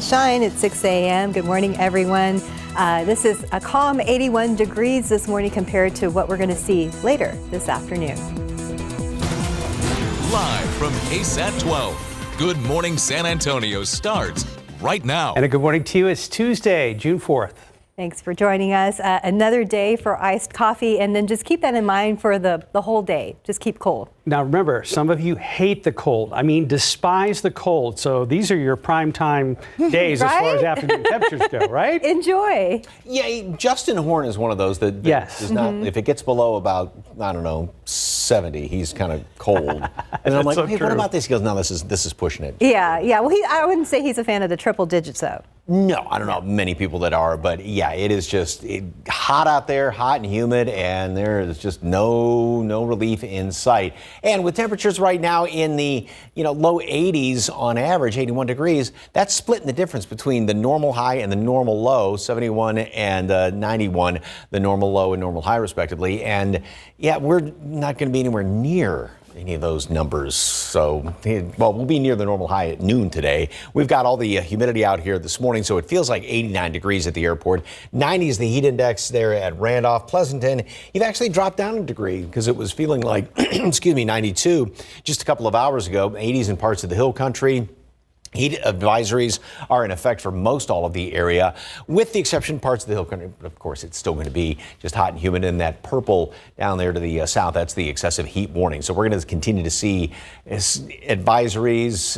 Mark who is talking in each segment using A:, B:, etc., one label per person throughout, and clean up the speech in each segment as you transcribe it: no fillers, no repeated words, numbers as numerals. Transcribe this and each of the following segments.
A: Shine at 6 a.m. Good morning, everyone. This is a calm 81 degrees this morning compared to what we're going to see later this afternoon.
B: Live from KSAT 12, Good Morning San Antonio starts right now.
C: And a good morning to you. It's Tuesday, June 4th.
A: Thanks for joining us. Another day for iced coffee, and then just keep that in mind for the whole day. Just keep cold.
C: Now remember, some of you hate the cold. I mean, despise the cold. So these are your prime time days
A: right?
C: as far as afternoon temperatures go, right?
A: Enjoy.
D: Yeah, Justin Horn is one of those that
C: yes.
D: does not, if it gets below about, I don't know, 70, he's kind of cold. And I'm like,
C: so
D: hey,
C: true.
D: what about this? He goes, no, this is pushing it.
A: Yeah. Well, I wouldn't say he's a fan of the triple digits, though.
D: No, I don't know many people that are, but yeah, it is just hot out there, hot and humid, and there is just no relief in sight. And with temperatures right now in the low 80s on average, 81 degrees, that's splitting the difference between the normal high and the normal low, 71 and 91, the normal low and normal high respectively. And yeah, we're not going to be anywhere near any of those numbers. So, well, we'll be near the normal high at noon today. We've got all the humidity out here this morning, so it feels like 89 degrees at the airport. 90 is the heat index there at Randolph. Pleasanton, you've actually dropped down a degree because it was feeling like, excuse me, 92 just a couple of hours ago. 80s in parts of the hill country. Heat advisories are in effect for most all of the area, with the exception parts of the hill country. But of course, it's still going to be just hot and humid. And that purple down there to the south, that's the excessive heat warning. So we're going to continue to see advisories,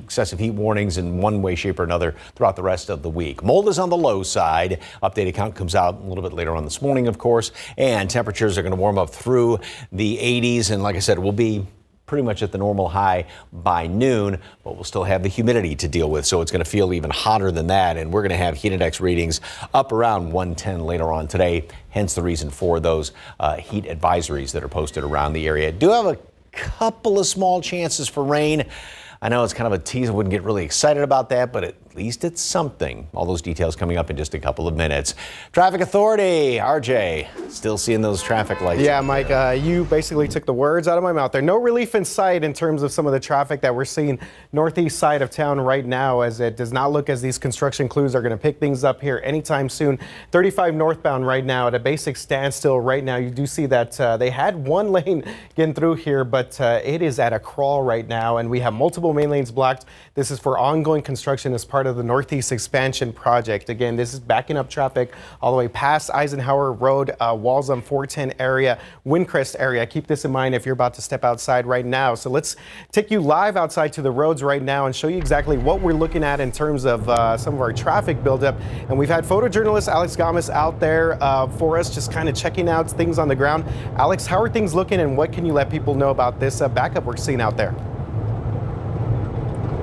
D: excessive heat warnings in one way, shape or another throughout the rest of the week. Mold is on the low side. Updated count comes out a little bit later on this morning, of course. And temperatures are going to warm up through the 80s. And like I said, we'll be pretty much at the normal high by noon, but we'll still have the humidity to deal with. So it's going to feel even hotter than that. And we're going to have heat index readings up around 110 later on today. Hence the reason for those heat advisories that are posted around the area. Do have a couple of small chances for rain. I know it's kind of a tease. I wouldn't get really excited about that, but at least it's something. All those details coming up in just a couple of minutes. Traffic Authority, RJ, still seeing those traffic lights.
E: Yeah, Mike, you basically took the words out of my mouth there. No relief in sight in terms of some of the traffic that we're seeing northeast side of town right now, as it does not look as these construction crews are going to pick things up here anytime soon. 35 northbound right now at a basic standstill right now. You do see that they had one lane getting through here, but it is at a crawl right now, and we have multiple main lanes blocked. This is for ongoing construction as part of the Northeast Expansion Project. Again, this is backing up traffic all the way past Eisenhower Road, Walsham 410 area, Windcrest area. Keep this in mind if you're about to step outside right now. So let's take you live outside to the roads right now and show you exactly what we're looking at in terms of some of our traffic buildup. And we've had photojournalist Alex Gomez out there for us, just kind of checking out things on the ground. Alex, how are things looking, and what can you let people know about this backup we're seeing out there?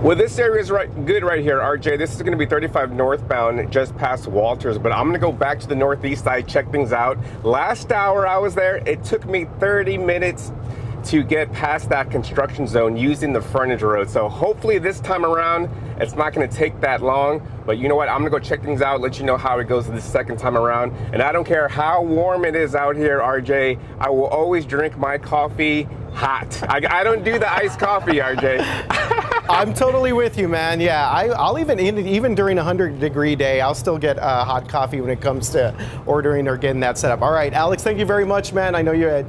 F: Well, this area is good right here, RJ. This is going to be 35 northbound just past Walters, but I'm going to go back to the northeast side, check things out. Last hour I was there, it took me 30 minutes to get past that construction zone using the frontage road. So hopefully this time around, it's not going to take that long. But you know what? I'm going to go check things out, let you know how it goes this second time around. And I don't care how warm it is out here, RJ. I will always drink my coffee hot. I don't do the iced coffee, RJ.
E: I'm totally with you, man. Yeah, I'll even during a 100-degree day, I'll still get hot coffee when it comes to ordering or getting that set up. All right, Alex, thank you very much, man. I know you're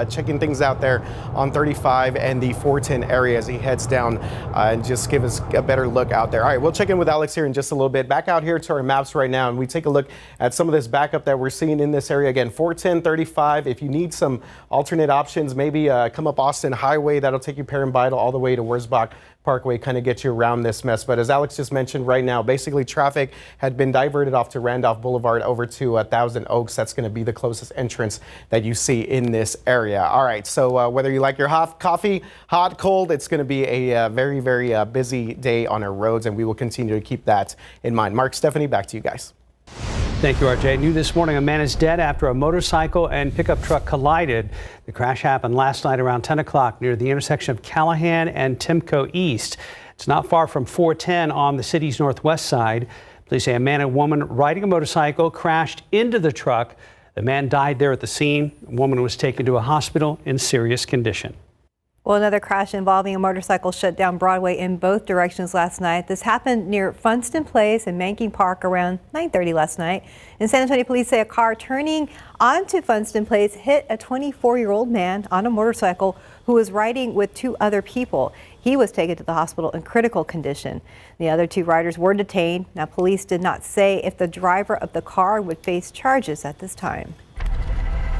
E: checking things out there on 35 and the 410 area as he heads down and just give us a better look out there. All right, we'll check in with Alex here in just a little bit. Back out here to our maps right now, and we take a look at some of this backup that we're seeing in this area. Again, 410, 35. If you need some alternate options, maybe come up Austin Highway. That'll take you Perrin-Bidle all the way to Wurzbach Parkway, kind of get you around this mess. But as Alex just mentioned right now, basically traffic had been diverted off to Randolph Boulevard over to Thousand Oaks. That's going to be the closest entrance that you see in this area. All right, so whether you like your hot coffee, hot, cold, it's going to be a very, very busy day on our roads, and we will continue to keep that in mind. Mark, Stephanie, back to you guys.
C: Thank you, RJ. New this morning, a man is dead after a motorcycle and pickup truck collided. The crash happened last night around 10 o'clock near the intersection of Callahan and Timco East. It's not far from 410 on the city's northwest side. Police say a man and woman riding a motorcycle crashed into the truck. The man died there at the scene. The woman was taken to a hospital in serious condition.
A: Well, another crash involving a motorcycle shut down Broadway in both directions last night. This happened near Funston Place and Manking Park around 9:30 last night. In San Antonio, police say a car turning onto Funston Place hit a 24-year-old man on a motorcycle who was riding with two other people. He was taken to the hospital in critical condition. The other two riders were detained. Now, police did not say if the driver of the car would face charges at this time.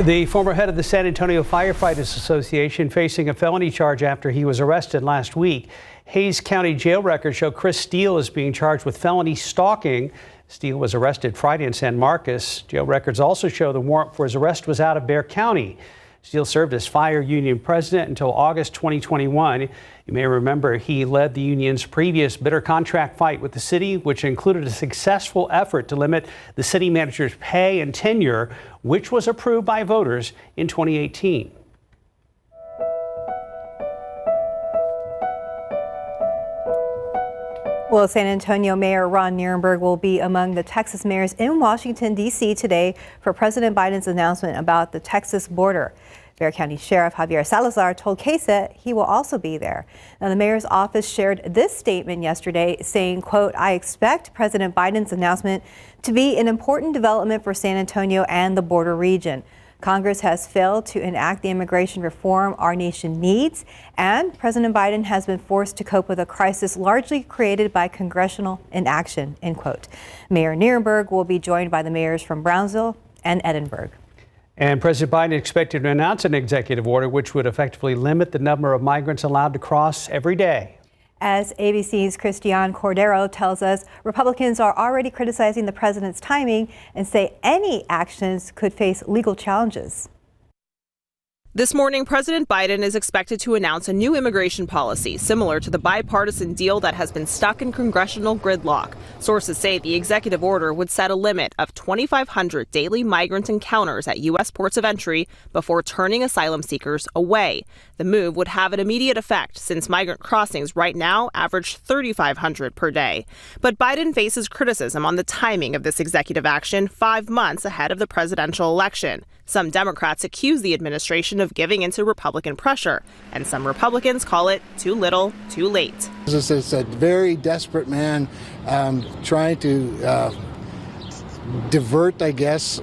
C: The former head of the San Antonio Firefighters Association facing a felony charge after he was arrested last week. Hayes County jail records show Chris Steele is being charged with felony stalking. Steele was arrested Friday in San Marcos. Jail records also show the warrant for his arrest was out of Bexar County. Steele served as fire union president until August 2021. You may remember he led the union's previous bitter contract fight with the city, which included a successful effort to limit the city manager's pay and tenure, which was approved by voters in 2018.
A: Well, San Antonio Mayor Ron Nirenberg will be among the Texas mayors in Washington, D.C. today for President Biden's announcement about the Texas border. Bexar County Sheriff Javier Salazar told KSAT he will also be there. Now, the mayor's office shared this statement yesterday saying, quote, "I expect President Biden's announcement to be an important development for San Antonio and the border region. Congress has failed to enact the immigration reform our nation needs, and President Biden has been forced to cope with a crisis largely created by congressional inaction," end quote. Mayor Nirenberg will be joined by the mayors from Brownsville and Edinburgh.
C: And President Biden expected to announce an executive order which would effectively limit the number of migrants allowed to cross every day.
A: As ABC's Christian Cordero tells us, Republicans are already criticizing the president's timing and say any actions could face legal challenges.
G: This morning, President Biden is expected to announce a new immigration policy similar to the bipartisan deal that has been stuck in congressional gridlock. Sources say the executive order would set a limit of 2,500 daily migrant encounters at U.S. ports of entry before turning asylum seekers away. The move would have an immediate effect since migrant crossings right now average 3,500 per day. But Biden faces criticism on the timing of this executive action 5 months ahead of the presidential election. Some Democrats accuse the administration of giving into Republican pressure, and some Republicans call it too little, too late.
H: This is a very desperate man trying to divert, I guess,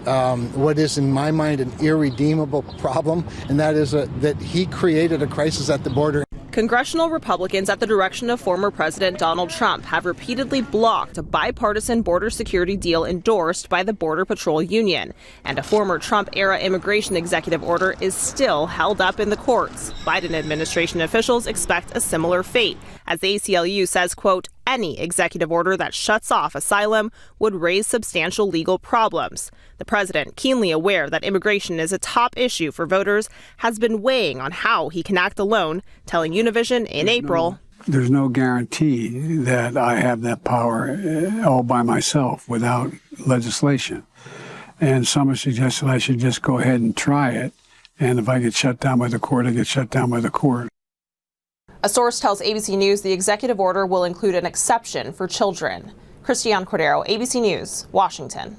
H: what is in my mind an irredeemable problem, and that is that he created a crisis at the border.
G: Congressional Republicans at the direction of former President Donald Trump have repeatedly blocked a bipartisan border security deal endorsed by the Border Patrol Union. And a former Trump-era immigration executive order is still held up in the courts. Biden administration officials expect a similar fate, as the ACLU says, quote, "Any executive order that shuts off asylum would raise substantial legal problems." The president, keenly aware that immigration is a top issue for voters, has been weighing on how he can act alone, telling Univision in April.
I: There's no guarantee that I have that power all by myself without legislation. And someone suggested I should just go ahead and try it. And if I get shut down by the court, I get shut down by the court.
G: A source tells ABC News the executive order will include an exception for children. Christian Cordero, ABC News, Washington.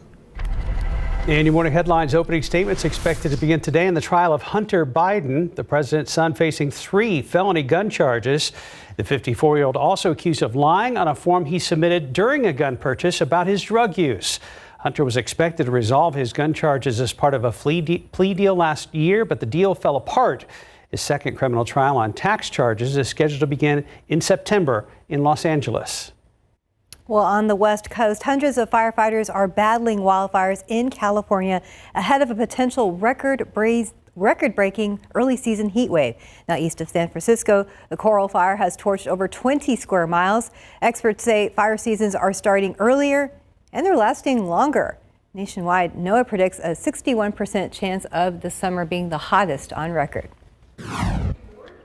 C: And your morning headlines opening statements expected to begin today in the trial of Hunter Biden, the president's son, facing 3 felony gun charges. The 54-year-old also accused of lying on a form he submitted during a gun purchase about his drug use. Hunter was expected to resolve his gun charges as part of a plea deal last year, but the deal fell apart. His second criminal trial on tax charges is scheduled to begin in September in Los Angeles.
A: Well, on the West Coast, hundreds of firefighters are battling wildfires in California ahead of a potential record-breaking early season heat wave. Now, east of San Francisco, the Coral Fire has torched over 20 square miles. Experts say fire seasons are starting earlier and they're lasting longer. Nationwide, NOAA predicts a 61% chance of the summer being the hottest on record.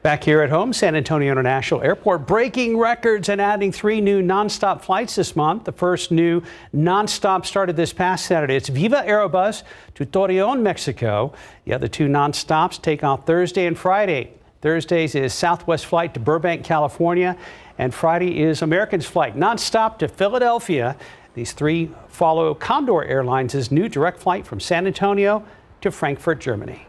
C: Back here at home, San Antonio International Airport breaking records and adding 3 new nonstop flights this month. The first new nonstop started this past Saturday. It's Viva Aerobus to Torreon, Mexico. The other 2 nonstops take off Thursday and Friday. Thursdays is Southwest flight to Burbank, California, and Friday is American's flight nonstop to Philadelphia. These 3 follow Condor Airlines' new direct flight from San Antonio to Frankfurt, Germany.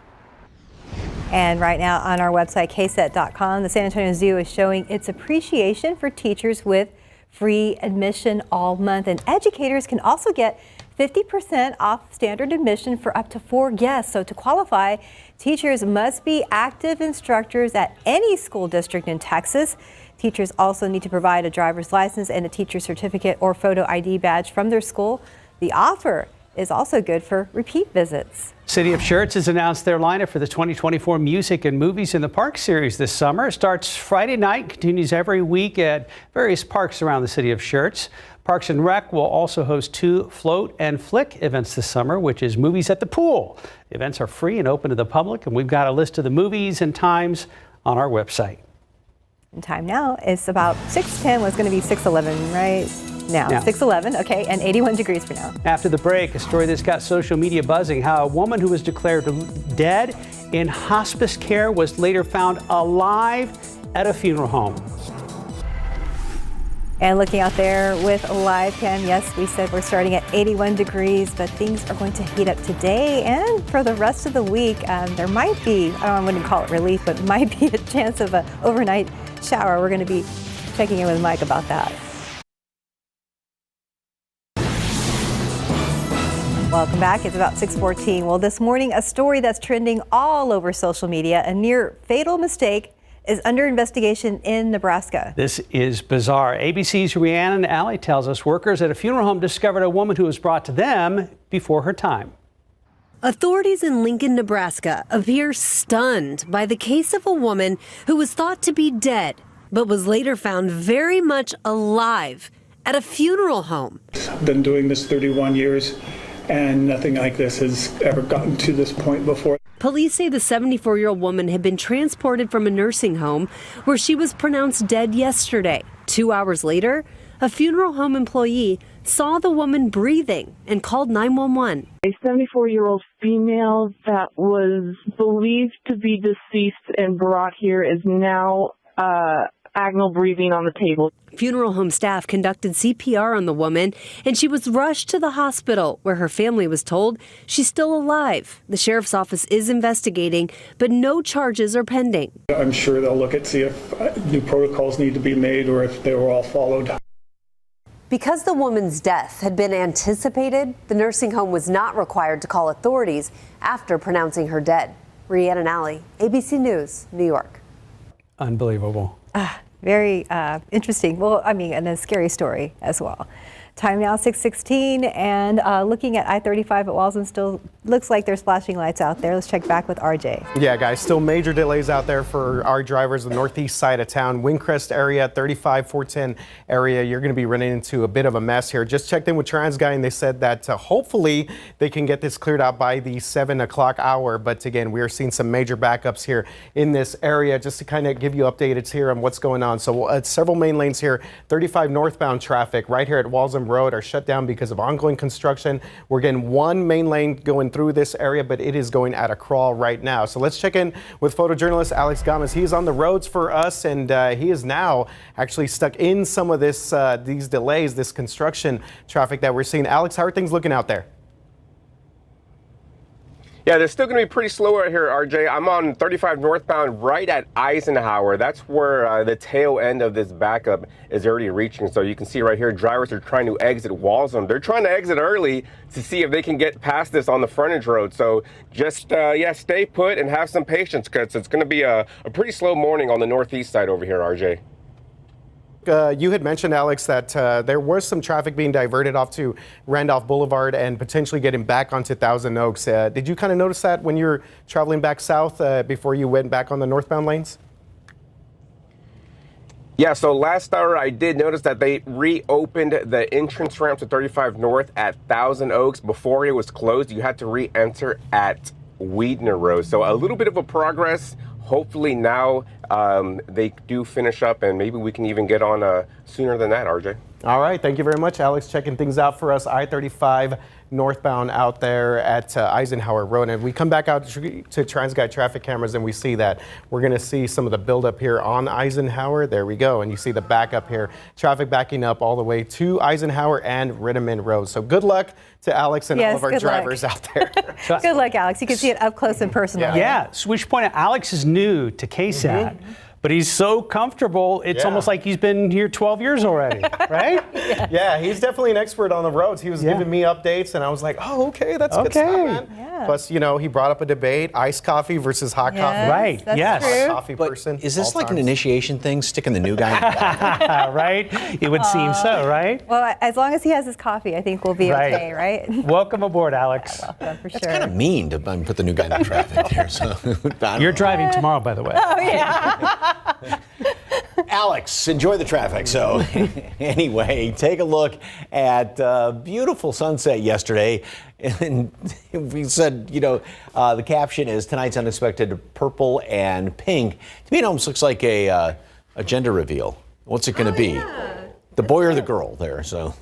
A: And right now on our website, KSAT.com, the San Antonio Zoo is showing its appreciation for teachers with free admission all month. And educators can also get 50% off standard admission for up to 4 guests. So to qualify, teachers must be active instructors at any school district in Texas. Teachers also need to provide a driver's license and a teacher certificate or photo ID badge from their school. The offer is also good for repeat visits.
C: City of Schertz has announced their lineup for the 2024 Music and Movies in the Park series this summer. It starts Friday night, continues every week at various parks around the city of Schertz. Parks and Rec will also host 2 Float and Flick events this summer, which is movies at the pool. The events are free and open to the public, and we've got a list of the movies and times on our website.
A: And time now is about 6:10, was going to be 6:11 right now. 6:11, okay, and 81 degrees for now.
C: After the break, a story that's got social media buzzing, how a woman who was declared dead in hospice care was later found alive at a funeral home.
A: And looking out there with a live cam, yes, we said we're starting at 81 degrees, but things are going to heat up today and for the rest of the week. There might be, I wouldn't call it relief, but might be a chance of an overnight shower. We're going to be checking in with Mike about that. Welcome back. It's about 6:14. Well, this morning, a story that's trending all over social media, a near fatal mistake is under investigation in Nebraska.
C: This is bizarre. ABC's Rhiannon Alley tells us workers at a funeral home discovered a woman who was brought to them before her time.
J: Authorities in Lincoln, Nebraska appear stunned by the case of a woman who was thought to be dead, but was later found very much alive at a funeral home.
K: I've been doing this 31 years, and nothing like this has ever gotten to this point before.
J: Police say the 74-year-old woman had been transported from a nursing home where she was pronounced dead yesterday. 2 hours later, a funeral home employee saw the woman breathing and called 911.
L: A 74-year-old female that was believed to be deceased and brought here is now agonal breathing on the table.
J: Funeral home staff conducted CPR on the woman, and she was rushed to the hospital where her family was told she's still alive. The sheriff's office is investigating, but no charges are pending.
K: I'm sure they'll look at see if new protocols need to be made or if they were all followed.
J: Because the woman's death had been anticipated, the nursing home was not required to call authorities after pronouncing her dead. Rhiannon Alley, ABC News, New York.
C: Unbelievable.
A: Very interesting. Well, I mean, and a scary story as well. Time now 6:16, and looking at I-35 at Walden, still looks like there's flashing lights out there. Let's check back with RJ.
E: Yeah, guys, still major delays out there for our drivers, the northeast side of town, Windcrest area, 35, 410 area. You're going to be running into a bit of a mess here. Just checked in with TransGuide, and they said that hopefully they can get this cleared out by the 7 o'clock hour. But again, we are seeing some major backups here in this area. Just to kind of give you updates here on what's going on. So several main lanes here, 35 northbound traffic right here at Walden Road are shut down because of ongoing construction. We're getting one main lane going through this area, but it is going at a crawl right now. So let's check in with photojournalist Alex Gomez. He's on the roads for us, and he is now actually stuck in some of this these delays, this construction traffic that we're seeing. Alex, how are things looking out there?
F: Yeah, they're still going to be pretty slow out here, RJ. I'm on 35 northbound right at Eisenhower. That's where the tail end of this backup is already reaching. So you can see right here, drivers are trying to exit Walden. They're trying to exit early to see if they can get past this on the frontage road. So just, stay put and have some patience, because it's going to be a pretty slow morning on the northeast side over here, RJ.
E: You had mentioned, Alex, that there was some traffic being diverted off to Randolph Boulevard and potentially getting back onto Thousand Oaks. Did you kind of notice that when you were traveling back south before you went back on the northbound lanes?
F: Yeah, so last hour I did notice that they reopened the entrance ramp to 35 North at Thousand Oaks. Before it was closed, you had to re-enter at Weidner Road. So a little bit of a progress. Hopefully now they do finish up, and maybe we can even get on sooner than that, RJ.
E: All right, thank you very much, Alex, checking things out for us. I-35 northbound out there at Eisenhower Road. And we come back out to TransGuide traffic cameras and we see that. We're going to see some of the buildup here on Eisenhower. There we go. And you see the backup here. Traffic backing up all the way to Eisenhower and Rittiman Road. So good luck to Alex and all of our drivers out there.
A: Good luck, Alex. You can see it up close and personal.
C: Yeah, so we should point out, Alex is new to KSAT. But he's so comfortable, it's almost like he's been here 12 years already, right?
E: Yeah, he's definitely an expert on the roads. He was giving me updates, and I was like, oh, okay, that's good stuff, man.
A: Yeah.
E: Plus, you know, he brought up a debate, iced coffee versus hot coffee.
C: Right,
A: That's true.
E: Hot coffee person.
D: Is this like an initiation thing, sticking the new guy in the back?
C: Right? It would seem so, right?
A: Well, as long as he has his coffee, I think we'll be okay, right?
C: Welcome aboard, Alex.
A: Welcome, for sure.
D: It's kind of mean to put the new guy in the traffic there. So
C: You're driving tomorrow, by the way.
A: Oh, yeah.
D: Alex, enjoy the traffic. So anyway, take a look at beautiful sunset yesterday. And we said, you know, the caption is tonight's unexpected purple and pink. To me, it almost looks like a gender reveal. What's it going to be? The boy or the girl there? So.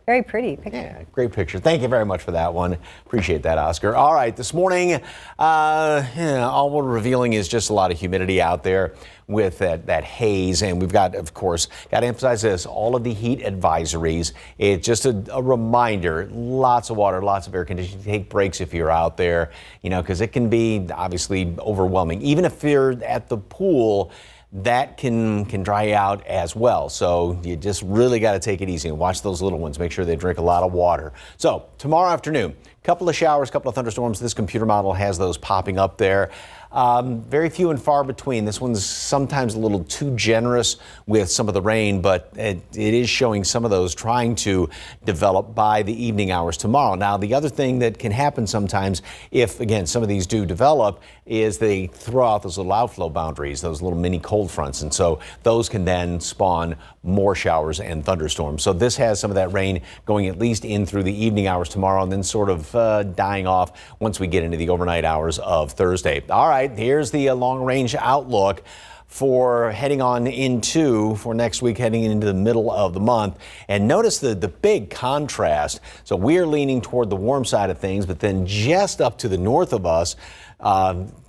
A: Very pretty picture.
D: Yeah, great picture. Thank you very much for that one. Appreciate that, Oscar. All right, this morning, all we're revealing is just a lot of humidity out there with that haze. And we've got, of course, got to emphasize this, all of the heat advisories. It's just a reminder, lots of water, lots of air conditioning. Take breaks if you're out there, you know, because it can be obviously overwhelming. Even if you're at the pool, that can dry out as well. So you just really got to take it easy and watch those little ones. Make sure they drink a lot of water. So tomorrow afternoon, couple of showers, couple of thunderstorms. This computer model has those popping up there. Very few and far between. This one's sometimes a little too generous with some of the rain, but it is showing some of those trying to develop by the evening hours tomorrow. Now, the other thing that can happen sometimes if, again, some of these do develop is they throw out those little outflow boundaries, those little mini cold fronts. And so those can then spawn more showers and thunderstorms. So this has some of that rain going at least in through the evening hours tomorrow and then sort of dying off once we get into the overnight hours of Thursday. All right. Here's the long-range outlook for heading on into, for next week, heading into the middle of the month. And notice the big contrast. So we're leaning toward the warm side of things, but then just up to the north of us,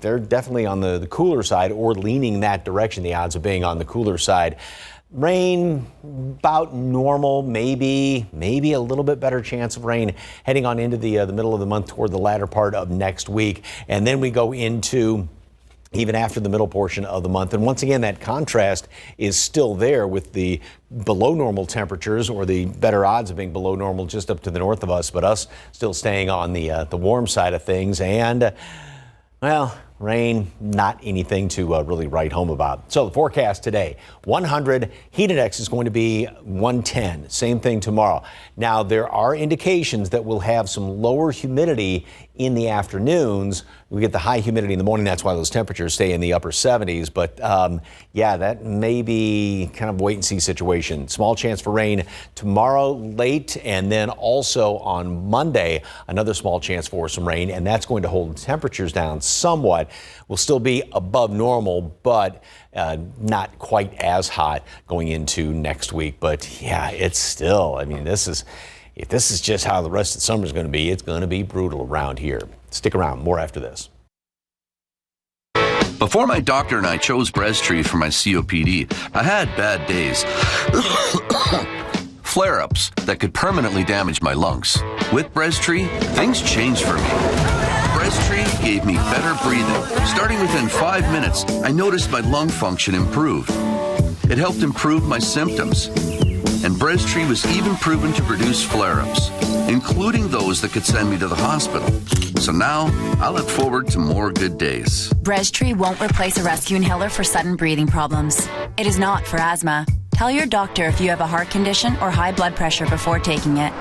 D: they're definitely on the cooler side or leaning that direction, the odds of being on the cooler side. Rain about normal, maybe a little bit better chance of rain heading on into the middle of the month toward the latter part of next week. And then we go into even after the middle portion of the month. And once again, that contrast is still there with the below normal temperatures or the better odds of being below normal just up to the north of us, but us still staying on the warm side of things. And, well, rain, not anything to really write home about. So the forecast today, 100, heat index is going to be 110. Same thing tomorrow. Now, there are indications that we'll have some lower humidity in the afternoons. We get the high humidity in the morning. That's why those temperatures stay in the upper 70s. But yeah, that may be kind of wait and see situation. Small chance for rain tomorrow late, and then also on Monday, another small chance for some rain, and that's going to hold temperatures down somewhat. Will still be above normal, but not quite as hot going into next week. But yeah, it's still, I mean, if this is just how the rest of the summer is going to be, it's going to be brutal around here. Stick around, more after this.
M: Before my doctor and I chose Breztri for my COPD, I had bad days. Flare-ups that could permanently damage my lungs. With Breztri, things changed for me. Breztri gave me better breathing. Starting within 5 minutes, I noticed my lung function improved. It helped improve my symptoms. And Breztri was even proven to reduce flare-ups, including those that could send me to the hospital. So now, I look forward to more good days.
N: Breztri won't replace a rescue inhaler for sudden breathing problems. It is not for asthma. Tell your doctor if you have a heart condition or high blood pressure before taking it.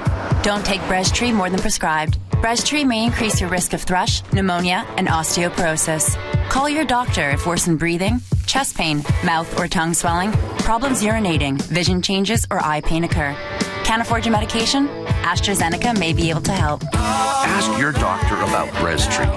N: Don't take Breztri more than prescribed. Breztri may increase your risk of thrush, pneumonia, and osteoporosis. Call your doctor if worsened breathing, chest pain, mouth or tongue swelling, problems urinating, vision changes, or eye pain occur. Can't afford your medication? AstraZeneca may be able to help.
M: Ask your doctor about Breztri.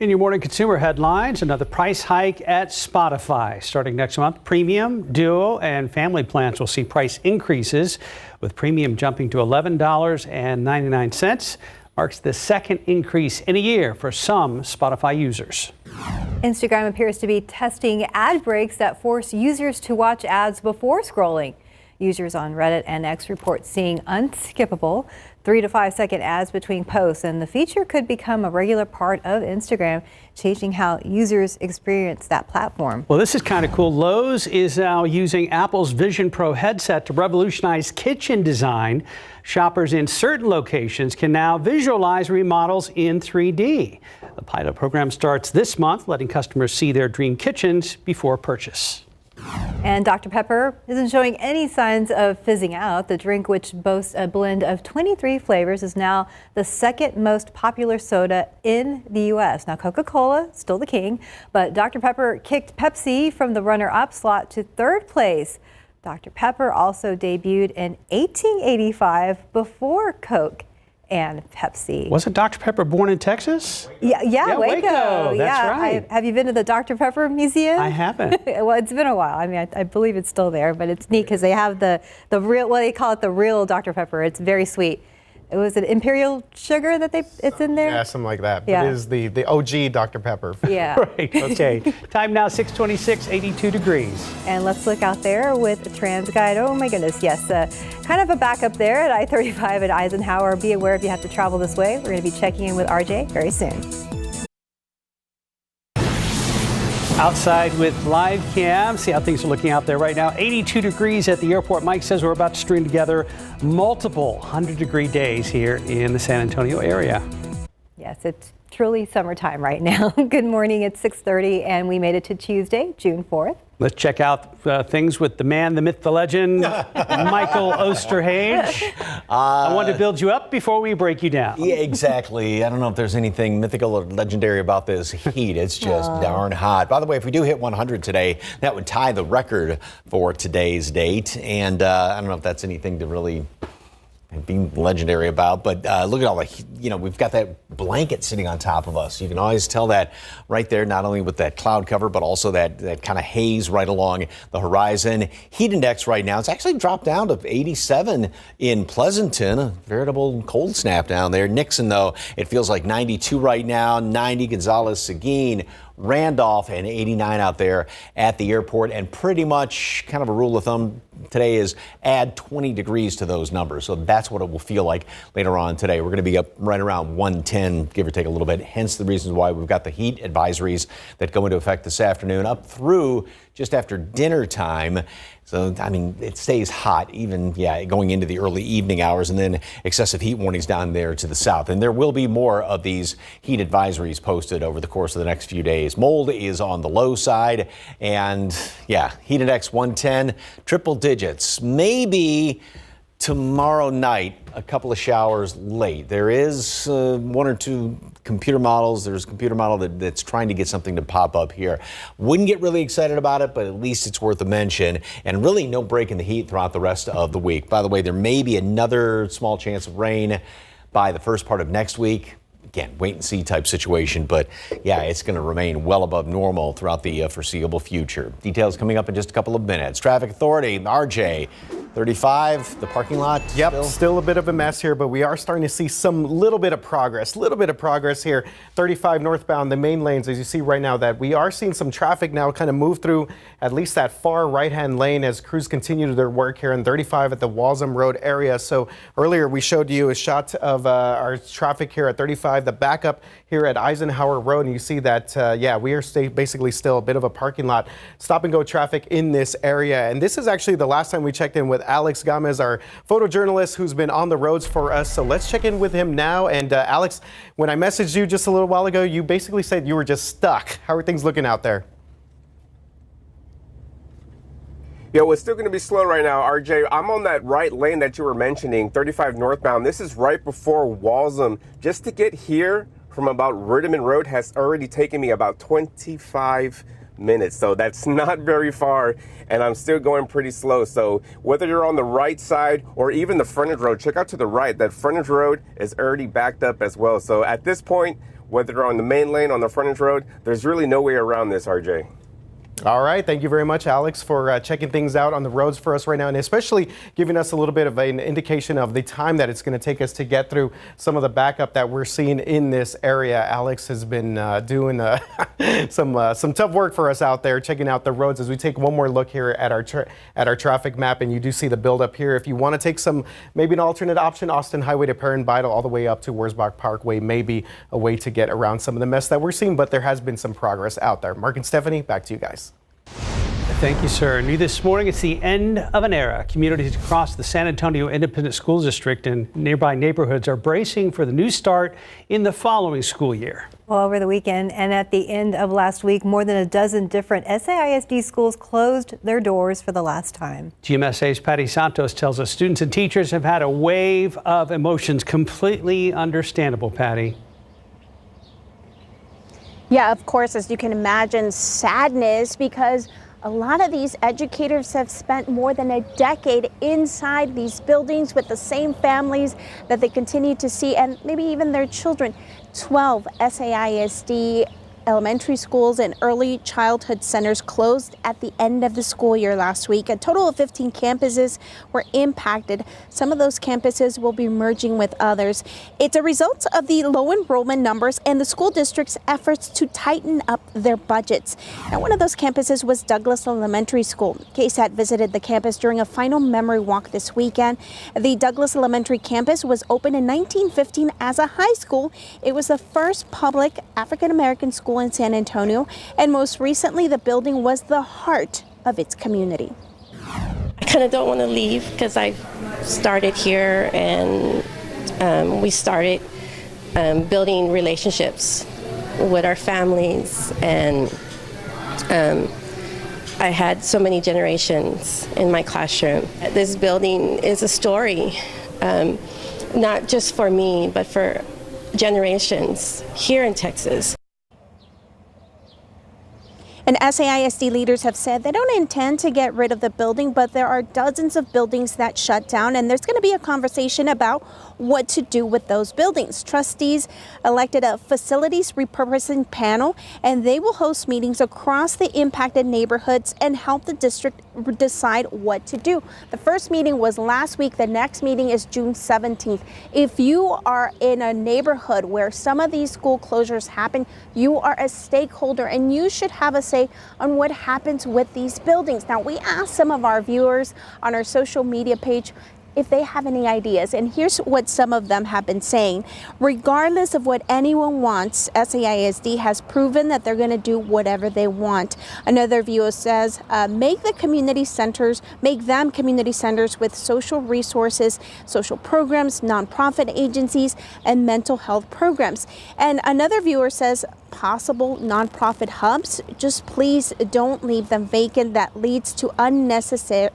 C: In your morning consumer headlines, another price hike at Spotify. Starting next month, Premium, Duo, and Family plans will see price increases, with Premium jumping to $11.99. Marks the second increase in a year for some Spotify users.
A: Instagram appears to be testing ad breaks that force users to watch ads before scrolling. Users on Reddit and X report seeing unskippable 3 to 5 second ads between posts, and the feature could become a regular part of Instagram, changing how users experience that platform.
C: Well, this is kind of cool. Lowe's is now using Apple's Vision Pro headset to revolutionize kitchen design. Shoppers in certain locations can now visualize remodels in 3D. The pilot program starts this month, letting customers see their dream kitchens before purchase.
A: And Dr. Pepper isn't showing any signs of fizzing out. The drink, which boasts a blend of 23 flavors, is now the second most popular soda in the U.S. Now, Coca-Cola, still the king, but Dr. Pepper kicked Pepsi from the runner-up slot to third place. Dr. Pepper also debuted in 1885 before Coke and Pepsi.
C: Wasn't Dr. Pepper born in Texas?
A: Yeah,
C: Waco. That's right.
A: Have you been to the Dr. Pepper Museum?
C: I haven't.
A: Well, it's been a while. I mean, I believe it's still there, but it's neat because they have the real, well, they call it the real Dr. Pepper. It's very sweet. It was an imperial sugar that it's in there?
E: Yeah, something like that.
A: Yeah.
E: It is the OG Dr. Pepper.
A: Yeah.
C: Right. Okay. Time now 6:26, 82 degrees.
A: And let's look out there with a TransGuide. Oh my goodness, yes. Kind of a backup there at I-35 at Eisenhower. Be aware if you have to travel this way. We're going to be checking in with RJ very soon.
C: Outside with live cam, see how things are looking out there right now. 82 degrees at the airport. Mike says we're about to string together multiple 100-degree days here in the San Antonio area.
A: Yes, it's truly summertime right now. Good morning, it's 6:30 and we made it to Tuesday, June 4th.
C: Let's check out things with the man, the myth, the legend, Michael Osterhage. I wanted to build you up before we break you down.
D: Yeah, exactly. I don't know if there's anything mythical or legendary about this heat. It's just darn hot. By the way, if we do hit 100 today, that would tie the record for today's date. And I don't know if that's anything to really be legendary about, but look at all the, we've got that blanket sitting on top of us. You can always tell that right there, not only with that cloud cover, but also that kind of haze right along the horizon. Heat index right now, it's actually dropped down to 87 in Pleasanton, a veritable cold snap down there. Nixon, though, it feels like 92 right now, 90 Gonzales, Seguin, Randolph, and 89 out there at the airport. And pretty much kind of a rule of thumb today is add 20 degrees to those numbers. So that's what it will feel like later on today. We're going to be up right around 110, give or take a little bit. Hence the reasons why we've got the heat advisories that go into effect this afternoon up through just after dinner time. So, I mean, it stays hot even, going into the early evening hours, and then excessive heat warnings down there to the south. And there will be more of these heat advisories posted over the course of the next few days. Mold is on the low side, and heat index 110, triple digits. Maybe tomorrow night, a couple of showers late. There is one or two computer models. There's a computer model that's trying to get something to pop up here. Wouldn't get really excited about it, but at least it's worth a mention. And really no break in the heat throughout the rest of the week. By the way, there may be another small chance of rain by the first part of next week. Again, wait and see type situation, but it's going to remain well above normal throughout the foreseeable future. Details coming up in just a couple of minutes. Traffic Authority, RJ, 35, the parking lot.
E: Yep, still a bit of a mess here, but we are starting to see some little bit of progress here. 35 northbound, the main lanes, as you see right now, that we are seeing some traffic now kind of move through at least that far right-hand lane as crews continue their work here in 35 at the Walsham Road area. So earlier we showed you a shot of our traffic here at 35, the backup here at Eisenhower Road, and you see that, we are basically still a bit of a parking lot, stop-and-go traffic in this area. And this is actually the last time we checked in with Alex Gomez, our photojournalist who's been on the roads for us. So let's check in with him now. And Alex, when I messaged you just a little while ago, you basically said you were just stuck. How are things looking out there?
F: Yeah, well, it's still going to be slow right now, RJ. I'm on that right lane that you were mentioning, 35 northbound. This is right before Walsham. Just to get here from about Ritterman Road has already taken me about 25 minutes. So that's not very far, and I'm still going pretty slow. So whether you're on the right side or even the frontage road, check out to the right. That frontage road is already backed up as well. So at this point, whether they're on the main lane, on the frontage road. There's really no way around this, RJ.
E: All right. Thank you very much, Alex, for checking things out on the roads for us right now, and especially giving us a little bit of an indication of the time that it's going to take us to get through some of the backup that we're seeing in this area. Alex has been doing some tough work for us out there, checking out the roads as we take one more look here at our traffic map, and you do see the buildup here. If you want to take maybe an alternate option, Austin Highway to Perrin Vital all the way up to Wurzbach Parkway may be a way to get around some of the mess that we're seeing, but there has been some progress out there. Mark and Stephanie, back to you guys.
C: Thank you, sir. New this morning, it's the end of an era. Communities across the San Antonio Independent School District and nearby neighborhoods are bracing for the new start in the following school year.
A: Well, over the weekend and at the end of last week, more than a dozen different SAISD schools closed their doors for the last time.
C: GMSA's Patty Santos tells us students and teachers have had a wave of emotions. Completely understandable, Patty.
O: Yeah, of course, as you can imagine, sadness, because a lot of these educators have spent more than a decade inside these buildings with the same families that they continue to see, and maybe even their children. 12 SAISD elementary schools and early childhood centers closed at the end of the school year last week. A total of 15 campuses were impacted. Some of those campuses will be merging with others. It's a result of the low enrollment numbers and the school district's efforts to tighten up their budgets. Now, one of those campuses was Douglas Elementary School. KSAT visited the campus during a final memory walk this weekend. The Douglas Elementary campus was opened in 1915 as a high school. It was the first public African-American school in San Antonio, and most recently the building was the heart of its community.
P: I kind of don't want to leave because I started here, and we started building relationships with our families, and I had so many generations in my classroom. This building is a story, not just for me, but for generations here in Texas.
O: And SAISD leaders have said they don't intend to get rid of the building, but there are dozens of buildings that shut down, and there's going to be a conversation about what to do with those buildings. Trustees elected a facilities repurposing panel, and they will host meetings across the impacted neighborhoods and help the district decide what to do. The first meeting was last week. The next meeting is June 17th. If you are in a neighborhood where some of these school closures happen, you are a stakeholder and you should have a say on what happens with these buildings. Now, we asked some of our viewers on our social media page if they have any ideas, and here's what some of them have been saying. Regardless of what anyone wants, SAISD has proven that they're going to do whatever they want. Another viewer says, make them community centers with social resources, social programs, nonprofit agencies, and mental health programs. And another viewer says, possible nonprofit hubs, just please don't leave them vacant. That leads to unnecessary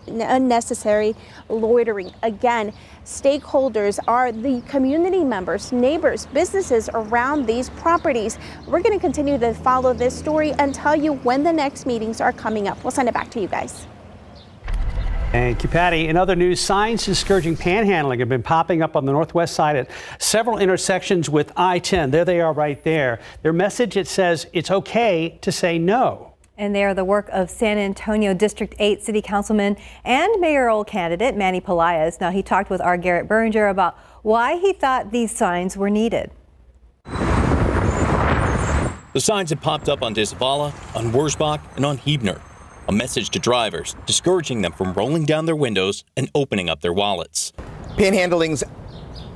O: loitering. Again, stakeholders are the community members, neighbors, businesses around these properties. We're going to continue to follow this story and tell you when the next meetings are coming up. We'll send it back to you guys.
C: Thank you, Patty. In other news, signs discouraging panhandling have been popping up on the northwest side at several intersections with I-10. There they are right there. Their message, it says it's okay to say no.
A: And they are the work of San Antonio District 8 City Councilman and mayoral candidate Manny Pelaez. Now, he talked with our Garrett Berringer about why he thought these signs were needed.
Q: The signs have popped up on Disvala, on Wurzbach, and on Huebner. A message to drivers, discouraging them from rolling down their windows and opening up their wallets.
R: Panhandling's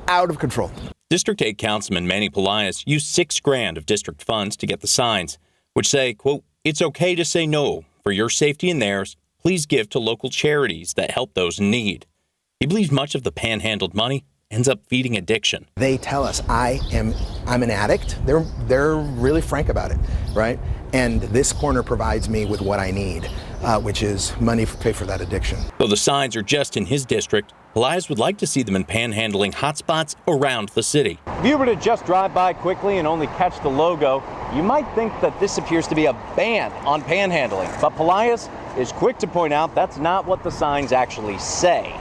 R: out of control.
Q: District 8 Councilman Manny Pelaez used $6,000 of district funds to get the signs, which say, quote, "It's okay to say no. For your safety and theirs, please give to local charities that help those in need." He believes much of the panhandled money ends up feeding addiction.
R: They tell us I'm an addict. They're really frank about it, right? And this corner provides me with what I need, which is money to pay for that addiction.
Q: Though the signs are just in his district, Pelaez would like to see them in panhandling hotspots around the city.
S: If you were to just drive by quickly and only catch the logo, you might think that this appears to be a ban on panhandling. But Pelaez is quick to point out that's not what the signs actually say.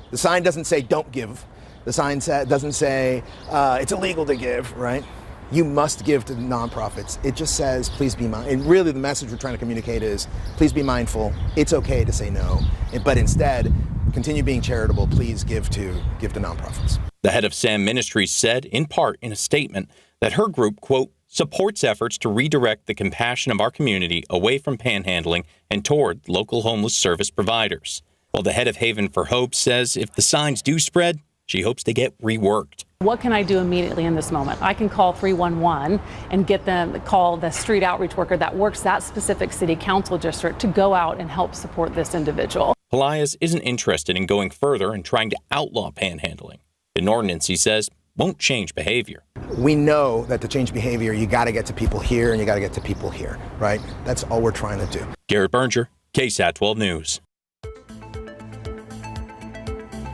R: The sign doesn't say don't give. The sign doesn't say it's illegal to give, right? you must give to the nonprofits. It just says, please be mindful. And really the message we're trying to communicate is, please be mindful. It's okay to say no, but instead, continue being charitable. Please give to nonprofits.
Q: The head of SAM Ministries said, in part in a statement, that her group, quote, supports efforts to redirect the compassion of our community away from panhandling and toward local homeless service providers. While the head of Haven for Hope says if the signs do spread, she hopes they get reworked.
T: What can I do immediately in this moment? I can call 311 and get them, call the street outreach worker that works that specific city council district to go out and help support this individual.
Q: Pelias isn't interested in going further and trying to outlaw panhandling. An ordinance, he says, won't change behavior.
R: We know that to change behavior, you got to get to people here and you got to get to people here, right? That's all we're trying to do.
Q: Garrett Berger, KSAT 12 News.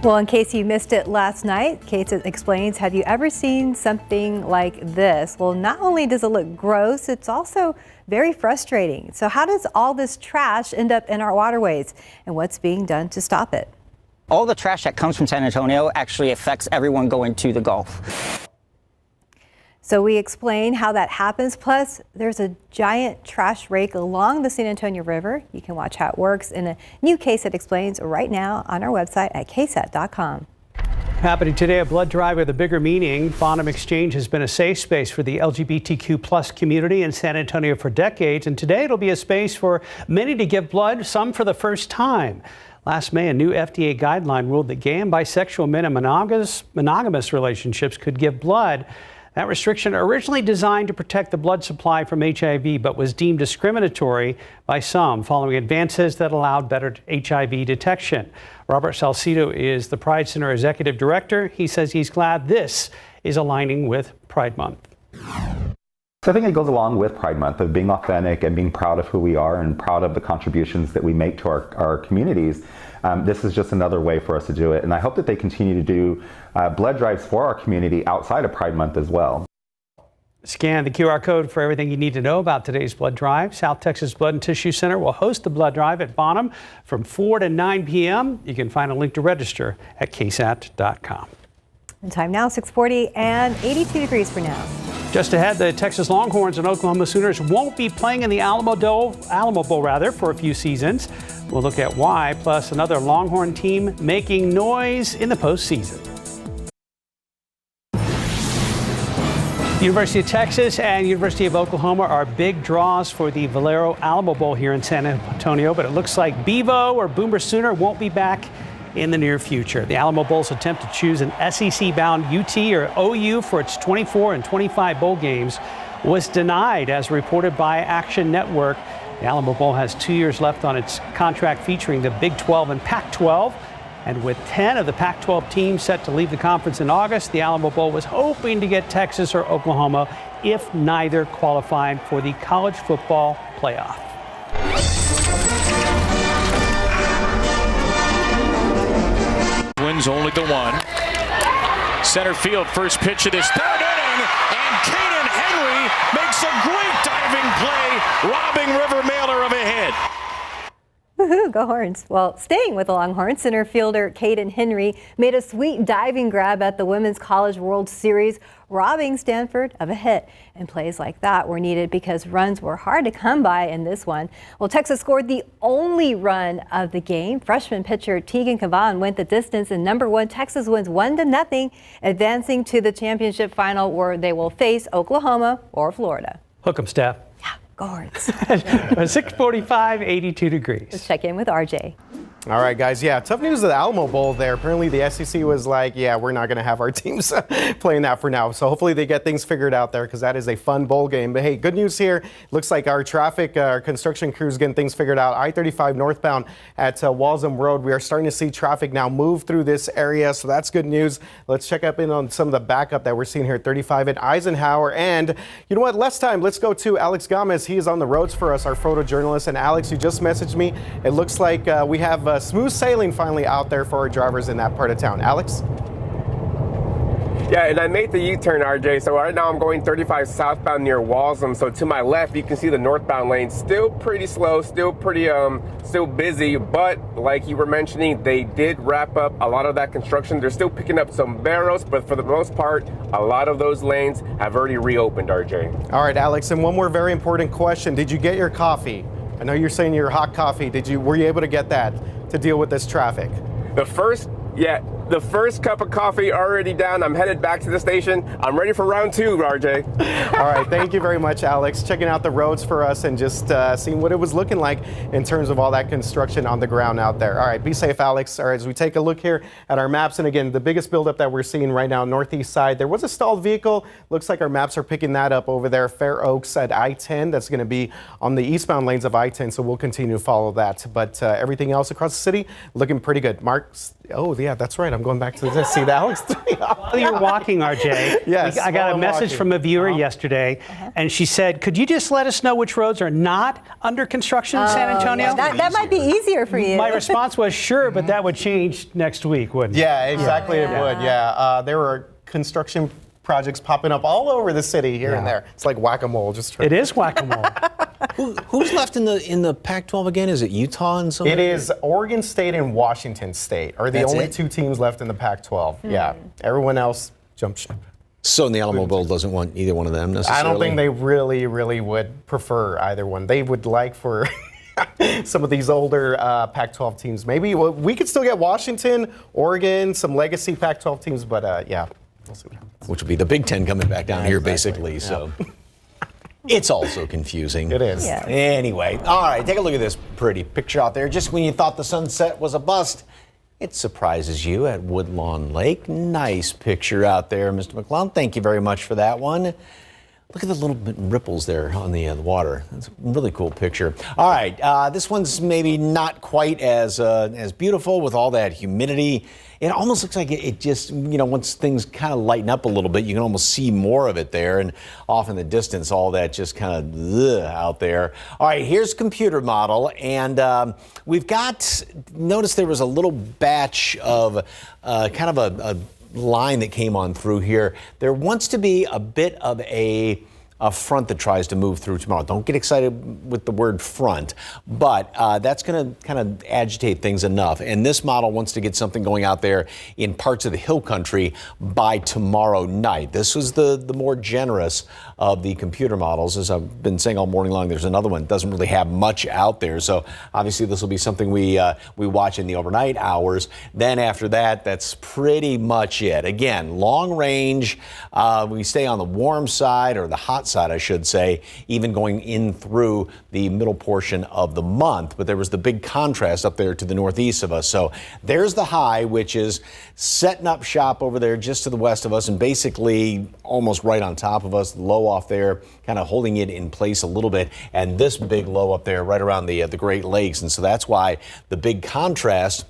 A: Well, in case you missed it last night, KSAT explains, have you ever seen something like this? Well, not only does it look gross, it's also very frustrating. So how does all this trash end up in our waterways, and what's being done to stop it?
U: All the trash that comes from San Antonio actually affects everyone going to the Gulf.
A: So we explain how that happens. Plus, there's a giant trash rake along the San Antonio River. You can watch how it works in a new KSAT Explains right now on our website at ksat.com.
C: Happening today, a blood drive with a bigger meaning. Bonham Exchange has been a safe space for the LGBTQ plus community in San Antonio for decades, and today it'll be a space for many to give blood, some for the first time. Last May, a new FDA guideline ruled that gay and bisexual men in monogamous relationships could give blood. That restriction, originally designed to protect the blood supply from HIV, but was deemed discriminatory by some following advances that allowed better HIV detection. Robert Salcido is the Pride Center Executive Director. He says he's glad this is aligning with Pride Month.
V: So I think it goes along with Pride Month of being authentic and being proud of who we are and proud of the contributions that we make to our communities. This is just another way for us to do it. And I hope that they continue to do blood drives for our community outside of Pride Month as well.
C: Scan the QR code for everything you need to know about today's blood drive. South Texas Blood and Tissue Center will host the blood drive at Bonham from 4 to 9 p.m. You can find a link to register at ksat.com.
A: And time now, 6:40 and 82 degrees for now.
C: Just ahead, the Texas Longhorns and Oklahoma Sooners won't be playing in the Alamo Bowl for a few seasons. We'll look at why, plus another Longhorn team making noise in the postseason. University of Texas and University of Oklahoma are big draws for the Valero Alamo Bowl here in San Antonio, but it looks like Bevo or Boomer Sooner won't be back in the near future. The Alamo Bowl's attempt to choose an SEC-bound UT or OU for its 24 and 25 bowl games was denied, as reported by Action Network. The Alamo Bowl has 2 years left on its contract featuring the Big 12 and Pac-12. And with 10 of the Pac-12 teams set to leave the conference in August, the Alamo Bowl was hoping to get Texas or Oklahoma, if neither qualified for the college football playoff.
W: Wins only to 1. Center field, first pitch of this third inning, and Caden Henry makes a great diving play, robbing River Mailer of a hit.
A: Woohoo, go Horns. Well, staying with the Longhorns, center fielder Caden Henry made a sweet diving grab at the Women's College World Series, robbing Stanford of a hit. And plays like that were needed because runs were hard to come by in this one. Well, Texas scored the only run of the game. Freshman pitcher Tegan Cavan went the distance, and number 1 Texas wins 1-0, advancing to the championship final where they will face Oklahoma or Florida.
C: Hook 'em, Steph.
A: Go Horns.
C: 6:45, 82 degrees.
A: Let's check in with RJ.
E: All right, guys. Yeah, tough news at the Alamo Bowl there. Apparently the SEC was like, yeah, we're not going to have our teams playing that for now. So hopefully they get things figured out there because that is a fun bowl game. But hey, good news here. Looks like our traffic, our construction crews getting things figured out. I-35 northbound at Walsham Road. We are starting to see traffic now move through this area. So that's good news. Let's check up in on some of the backup that we're seeing here at 35 at Eisenhower. And you know what? Less time. Let's go to Alex Gomez. He is on the roads for us, our photojournalist. And Alex, you just messaged me. It looks like we have smooth sailing finally out there for our drivers in that part of town. Alex?
F: Yeah, and I made the U-turn, RJ. So right now I'm going 35 southbound near Walsham. So to my left, you can see the northbound lane still pretty slow, still pretty still busy. But like you were mentioning, they did wrap up a lot of that construction. They're still picking up some barrels, but for the most part, a lot of those lanes have already reopened, RJ.
E: All right, Alex, and one more very important question. Did you get your coffee? I know you're saying your hot coffee. Were you able to get that to deal with this traffic?
F: The first cup of coffee already down. I'm headed back to the station. I'm ready for round 2, RJ.
E: All right, thank you very much, Alex. Checking out the roads for us and just seeing what it was looking like in terms of all that construction on the ground out there. All right, be safe, Alex. All right, as we take a look here at our maps, and again, the biggest buildup that we're seeing right now, northeast side, there was a stalled vehicle. Looks like our maps are picking that up over there, Fair Oaks at I-10. That's going to be on the eastbound lanes of I-10, so we'll continue to follow that. But everything else across the city looking pretty good. Mark, oh yeah, that's right. I'm going back to this. See, the Alex.
C: While you're walking, RJ,
E: yes,
C: I got a message from a viewer yesterday, and she said, could you just let us know which roads are not under construction in San Antonio?
A: Yeah, that might be easier for you.
C: My response was, sure, but that would change next week, wouldn't it?
E: Yeah, exactly, it would, yeah. There were construction projects popping up all over the city here and there. It's like whack-a-mole.
C: It is whack-a-mole.
D: Who's left in the Pac-12 again? Is it Utah and something?
E: It is Oregon State and Washington State are the only two teams left in the Pac-12. Yeah, everyone else jumped ship.
D: So the Alamo Bowl doesn't want either one of them necessarily?
E: I don't think they really would prefer either one. They would like for some of these older Pac-12 teams. Maybe we could still get Washington, Oregon, some legacy Pac-12 teams, but yeah, we'll see what happens.
D: Which would be the Big Ten coming back down here, basically. Yeah. So it's also confusing.
E: It is.
A: Yeah.
D: Anyway, all right, take a look at this pretty picture out there. Just when you thought the sunset was a bust, it surprises you at Woodlawn Lake. Nice picture out there, Mr. McClellan. Thank you very much for that one. Look at the little bit ripples there on the water. That's a really cool picture. All right, this one's maybe not quite as beautiful with all that humidity. It almost looks like it just, once things kind of lighten up a little bit, you can almost see more of it there. And off in the distance, all that just kind of out there. All right, here's computer model. And we've notice there was a little batch of kind of a line that came on through here. There wants to be a bit of a front that tries to move through tomorrow. Don't get excited with the word front, but that's going to kind of agitate things enough. And this model wants to get something going out there in parts of the hill country by tomorrow night. This was the more generous of the computer models. As I've been saying all morning long, there's another one that doesn't really have much out there. So obviously this will be something we watch in the overnight hours. Then after that, that's pretty much it. Again, long range. We stay on the warm side, or the hot side, I should say, even going in through the middle portion of the month. But there was the big contrast up there to the northeast of us. So there's the high, which is setting up shop over there just to the west of us and basically almost right on top of us. The low off there, kind of holding it in place a little bit. And this big low up there right around the Great Lakes. And so that's why the big contrast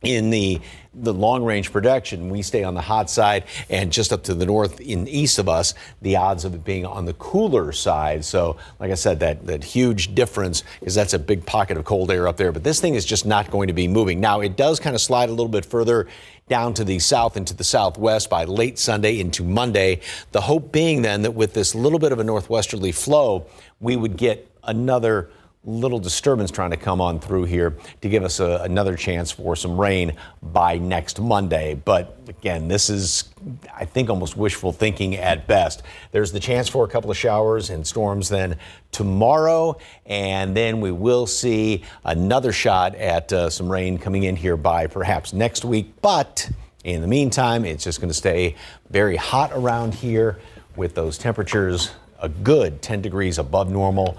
D: in the long-range projection, we stay on the hot side, and just up to the north and east of us, the odds of it being on the cooler side. So, like I said, that huge difference, because that's a big pocket of cold air up there. But this thing is just not going to be moving. Now, it does kind of slide a little bit further down to the south and to the southwest by late Sunday into Monday. The hope being then that with this little bit of a northwesterly flow, we would get another little disturbance trying to come on through here to give us another chance for some rain by next Monday. But again, this is, I think, almost wishful thinking at best. There's the chance for a couple of showers and storms then tomorrow, and then we will see another shot at some rain coming in here by perhaps next week. But in the meantime, it's just going to stay very hot around here with those temperatures a good 10 degrees above normal.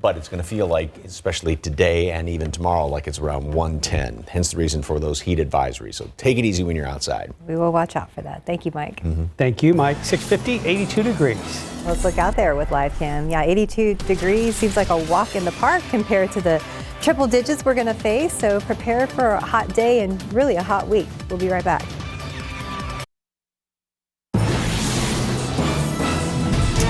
D: But it's going to feel like, especially today and even tomorrow, like it's around 110. Hence the reason for those heat advisories. So take it easy when you're outside.
A: We will watch out for that. Thank you, Mike.
C: Mm-hmm. Thank you, Mike. 650, 82 degrees.
A: Let's look out there with live cam. Yeah, 82 degrees seems like a walk in the park compared to the triple digits we're going to face. So prepare for a hot day and really a hot week. We'll be right back.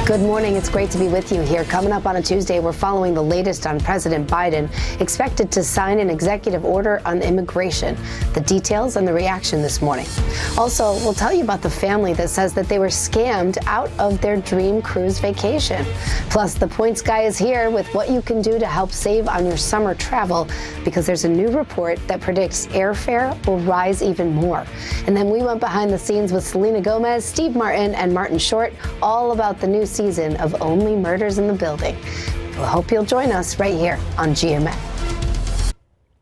B: Good morning. It's great to be with you here. Coming up on a Tuesday, we're following the latest on President Biden, expected to sign an executive order on immigration. The details and the reaction this morning. Also, we'll tell you about the family that says that they were scammed out of their dream cruise vacation. Plus, the points guy is here with what you can do to help save on your summer travel, because there's a new report that predicts airfare will rise even more. And then we went behind the scenes with Selena Gomez, Steve Martin, and Martin Short, all about the new season of Only Murders in the Building. We'll hope you'll join us right here on GMA.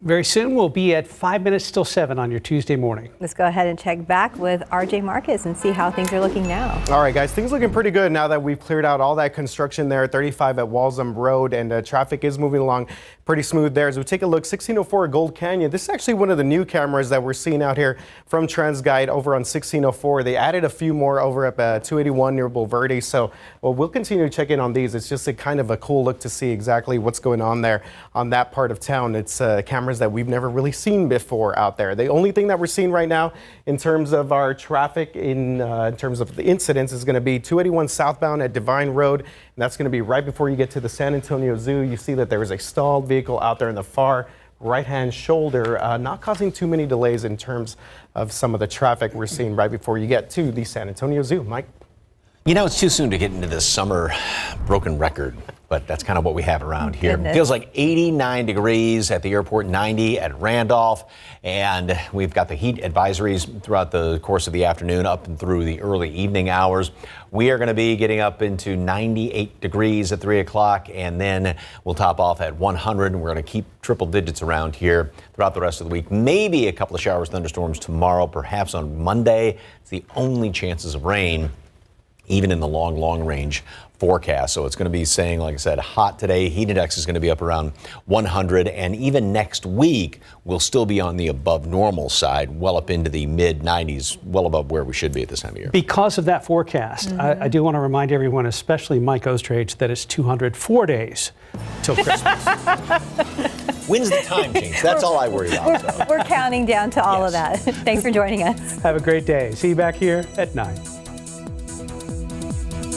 C: Very soon we'll be at 5 minutes till 7 on your Tuesday morning.
A: Let's go ahead and check back with RJ Marcus and see how things are looking now.
E: All right, guys, things looking pretty good now that we've cleared out all that construction there at 35 at Walsham Road, and traffic is moving along pretty smooth there. As we take a look, 1604 Gold Canyon. This is actually one of the new cameras that we're seeing out here from TransGuide over on 1604. They added a few more over at 281 near Bulverde. So we'll continue to check in on these. It's just a kind of a cool look to see exactly what's going on there on that part of town. It's cameras that we've never really seen before out there. The only thing that we're seeing right now in terms of our traffic in terms of the incidents is going to be 281 southbound at Divine Road. And that's going to be right before you get to the San Antonio Zoo. You see that there is a stalled vehicle out there in the far right-hand shoulder, not causing too many delays in terms of some of the traffic we're seeing right before you get to the San Antonio Zoo. Mike?
D: You know, it's too soon to get into this summer broken record, but that's kind of what we have around here.
A: Goodness.
D: Feels like 89 degrees at the airport, 90 at Randolph, and we've got the heat advisories throughout the course of the afternoon up and through the early evening hours. We are going to be getting up into 98 degrees at 3 o'clock, and then we'll top off at 100, and we're going to keep triple digits around here throughout the rest of the week. Maybe a couple of showers, thunderstorms tomorrow, perhaps on Monday. It's the only chances of rain, even in the long range forecast. So it's going to be saying, like I said, hot today. Heat index is going to be up around 100. And even next week, we'll still be on the above normal side, well up into the mid 90s, well above where we should be at this time of year.
C: Because of that forecast, I do want to remind everyone, especially Mike Ostrage, that it's 204 days till Christmas.
D: When's the time change? That's all I worry about.
A: We're counting down to all of that. Thanks for joining us.
C: Have a great day. See you back here at 9.